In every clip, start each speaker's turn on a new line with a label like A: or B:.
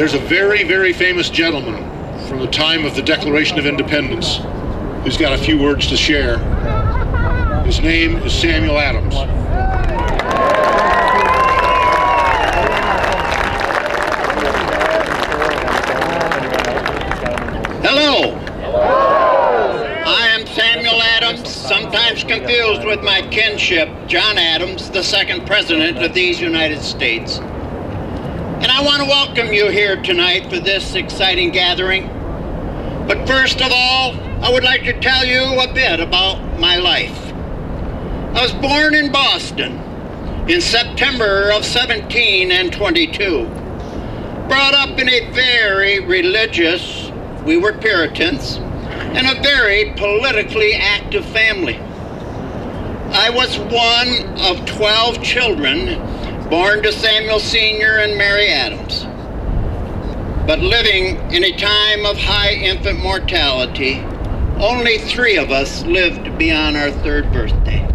A: There's a very, very famous gentleman from the time of the Declaration of Independence who's got a few words to share. His name is Samuel Adams.
B: Hello. I am Samuel Adams, sometimes confused with my kinship, John Adams, the second President of these United States. And I want to welcome you here tonight for this exciting gathering. But first of all, I would like to tell you a bit about my life. I was born in Boston in September of 1722. Brought up in a very religious, we were Puritans, and a very politically active family. I was one of 12 children born to Samuel Sr. and Mary Adams. But living in a time of high infant mortality, only 3 of us lived beyond our 3rd birthday.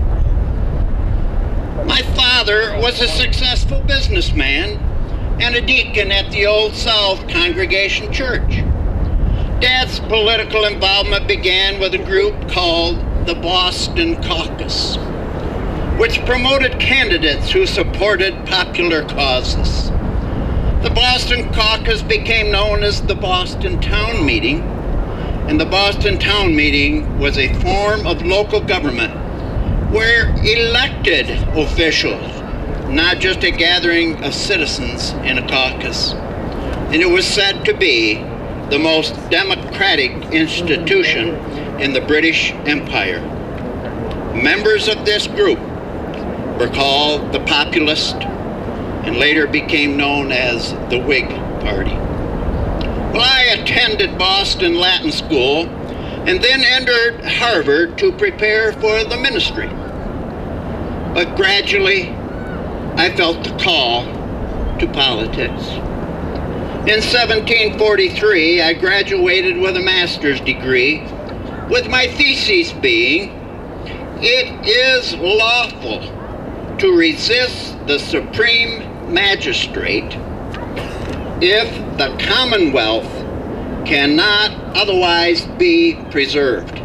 B: My father was a successful businessman and a deacon at the Old South Congregation Church. Dad's political involvement began with a group called the Boston Caucus, which promoted candidates who supported popular causes. The Boston Caucus became known as the Boston Town Meeting, and the Boston Town Meeting was a form of local government where elected officials, not just a gathering of citizens in a caucus. And it was said to be the most democratic institution in the British Empire. Members of this group were called the Populists and later became known as the Whig Party. Well, I attended Boston Latin School and then entered Harvard to prepare for the ministry. But gradually, I felt the call to politics. In 1743, I graduated with a master's degree, with my thesis being, "It is lawful to resist the supreme magistrate if the Commonwealth cannot otherwise be preserved."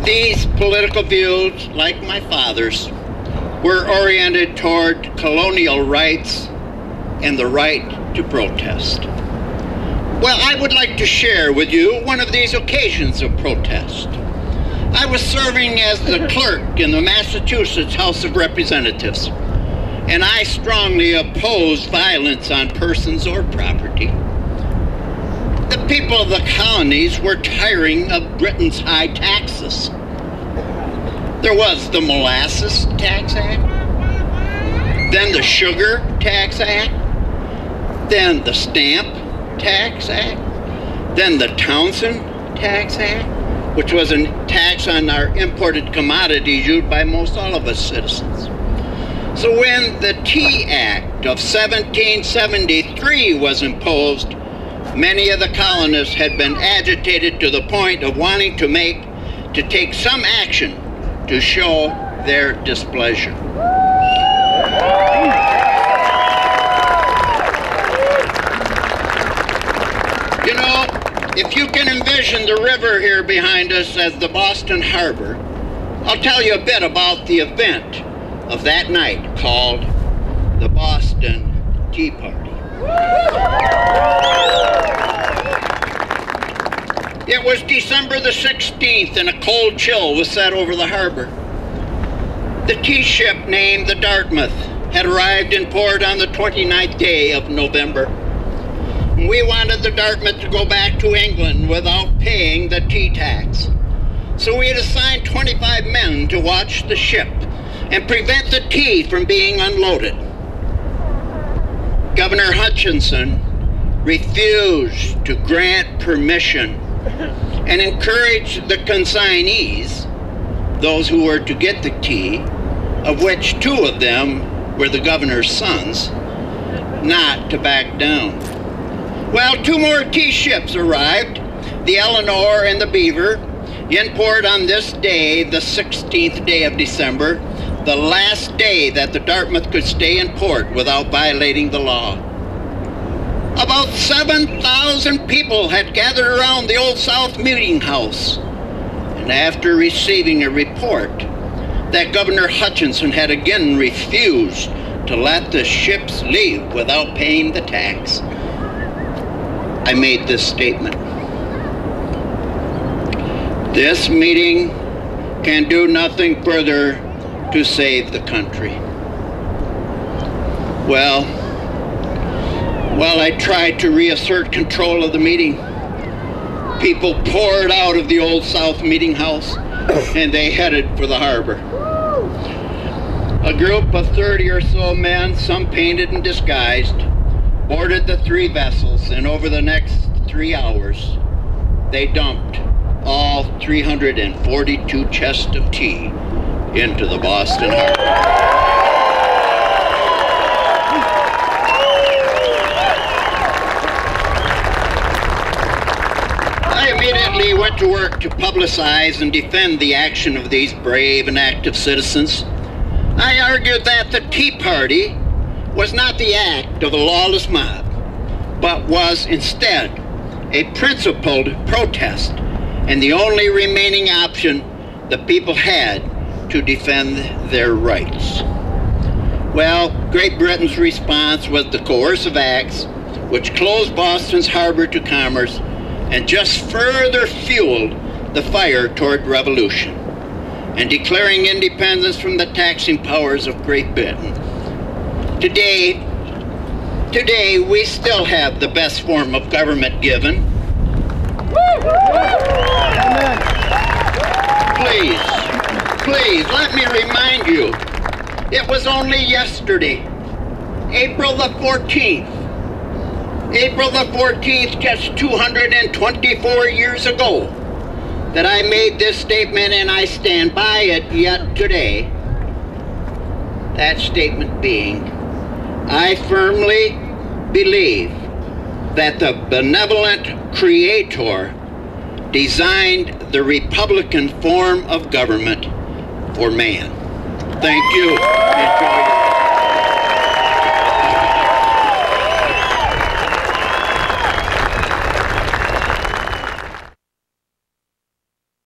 B: These political views, like my father's, were oriented toward colonial rights and the right to protest. Well, I would like to share with you one of these occasions of protest. I was serving as the clerk in the Massachusetts House of Representatives, and I strongly opposed violence on persons or property. The people of the colonies were tiring of Britain's high taxes. There was the Molasses Tax Act, then the Sugar Tax Act, then the Stamp Tax Act, then the Townshend Tax Act, which was a tax on our imported commodities used by most all of us citizens. So when the Tea Act of 1773 was imposed, many of the colonists had been agitated to the point of wanting to take some action to show their displeasure. You know, if you can envision the river here behind us as the Boston Harbor, I'll tell you a bit about the event of that night called the Boston Tea Party. It was December the 16th and a cold chill was set over the harbor. The tea ship named the Dartmouth had arrived in port on the 29th day of November. We wanted the Dartmouth to go back to England without paying the tea tax. So we had assigned 25 men to watch the ship and prevent the tea from being unloaded. Governor Hutchinson refused to grant permission and encouraged the consignees, those who were to get the tea, of which 2 of them were the governor's sons, not to back down. Well, 2 more tea ships arrived, the Eleanor and the Beaver, In port on this day, the 16th day of December, the last day that the Dartmouth could stay in port without violating the law. About 7,000 people had gathered around the Old South Meeting House, and after receiving a report that Governor Hutchinson had again refused to let the ships leave without paying the tax, I made this statement. This meeting can do nothing further to save the country. Well, while I tried to reassert control of the meeting, people poured out of the Old South Meeting House and they headed for the harbor. A group of 30 or so men, some painted and disguised, boarded the 3 vessels, and over the next 3 hours, they dumped all 342 chests of tea into the Boston Harbor. I immediately went to work to publicize and defend the action of these brave and active citizens. I argued that the Tea Party was not the act of a lawless mob, but was instead a principled protest and the only remaining option the people had to defend their rights. Well, Great Britain's response was the coercive acts, which closed Boston's harbor to commerce and just further fueled the fire toward revolution and declaring independence from the taxing powers of Great Britain. Today we still have the best form of government given. Please, let me remind you, it was only yesterday, April the 14th. April the 14th, just 224 years ago, that I made this statement, and I stand by it yet today. That statement being, I firmly believe that the benevolent Creator designed the Republican form of government for man. Thank you. Enjoy your